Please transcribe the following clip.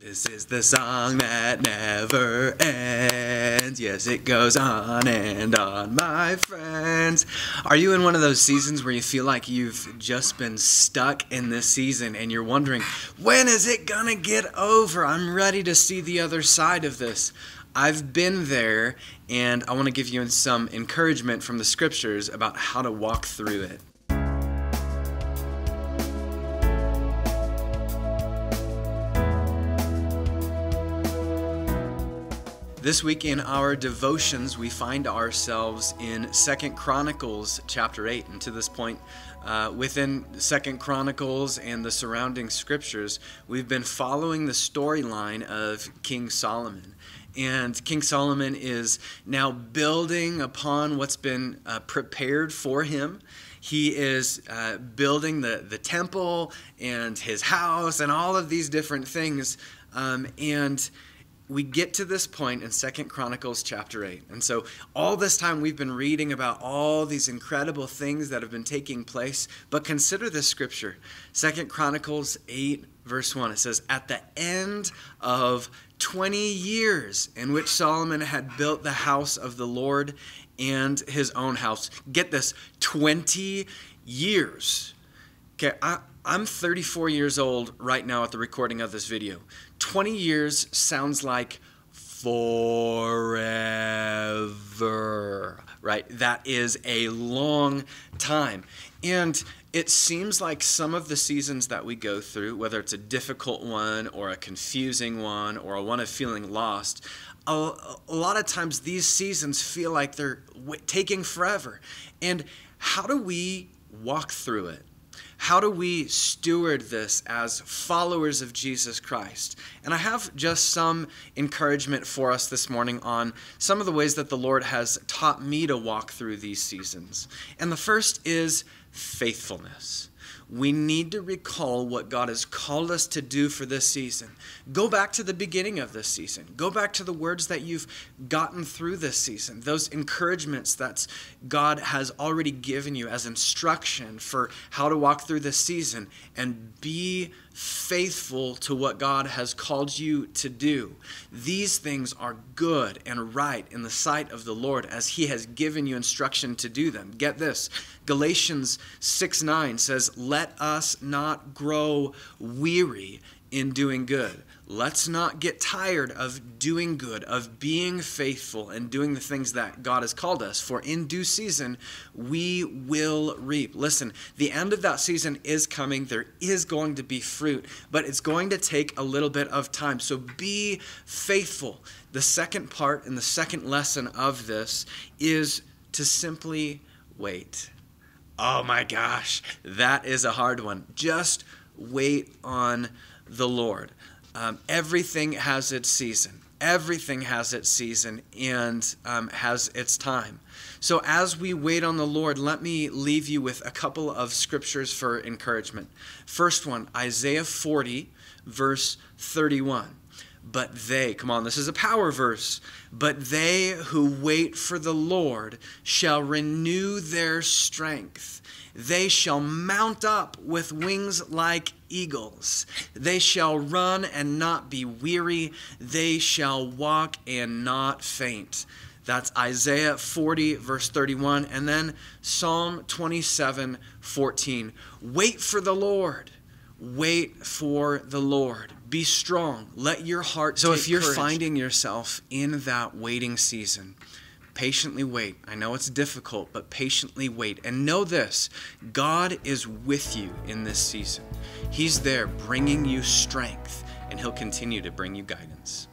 This is the song that never ends. Yes, it goes on and on, my friends. Are you in one of those seasons where you feel like you've just been stuck in this season and you're wondering, when is it gonna get over? I'm ready to see the other side of this. I've been there, and I want to give you some encouragement from the scriptures about how to walk through it. This week in our devotions, we find ourselves in 2 Chronicles chapter 8. And to this point, within 2 Chronicles and the surrounding scriptures, we've been following the storyline of King Solomon. And King Solomon is now building upon what's been prepared for him. He is building the temple and his house and all of these different things. And we get to this point in 2 Chronicles chapter 8. And so all this time we've been reading about all these incredible things that have been taking place. But consider this scripture, 2 Chronicles 8 verse 1. It says, at the end of 20 years in which Solomon had built the house of the Lord and his own house. Get this, 20 years. Okay, I'm 34 years old right now at the recording of this video. 20 years sounds like forever, right? That is a long time. And it seems like some of the seasons that we go through, whether it's a difficult one or a confusing one or a one of feeling lost, a lot of times these seasons feel like they're taking forever. And how do we walk through it? How do we steward this as followers of Jesus Christ? And I have just some encouragement for us this morning on some of the ways that the Lord has taught me to walk through these seasons. And the first is faithfulness. We need to recall what God has called us to do for this season. Go back to the beginning of this season. Go back to the words that you've gotten through this season. Those encouragements that God has already given you as instruction for how to walk through this season. And be faithful to what God has called you to do. These things are good and right in the sight of the Lord as He has given you instruction to do them. Get this. Galatians 6:9 says, let us not grow weary in doing good. Let's not get tired of doing good, of being faithful and doing the things that God has called us. For in due season, we will reap. Listen, the end of that season is coming. There is going to be fruit, but it's going to take a little bit of time. So be faithful. The second part and the second lesson of this is to simply wait. Oh my gosh, that is a hard one. Just wait on the Lord. Everything has its season. Everything has its season and has its time. So as we wait on the Lord, let me leave you with a couple of scriptures for encouragement. First one, Isaiah 40, verse 31. But they, come on, this is a power verse. But they who wait for the Lord shall renew their strength. They shall mount up with wings like eagles. They shall run and not be weary. They shall walk and not faint. That's Isaiah 40, verse 31. And then Psalm 27, 14. Wait for the Lord. Wait for the Lord. Be strong. Let your heart take courage. So if you're finding yourself in that waiting season, patiently wait. I know it's difficult, but patiently wait. And know this, God is with you in this season. He's there bringing you strength, and He'll continue to bring you guidance.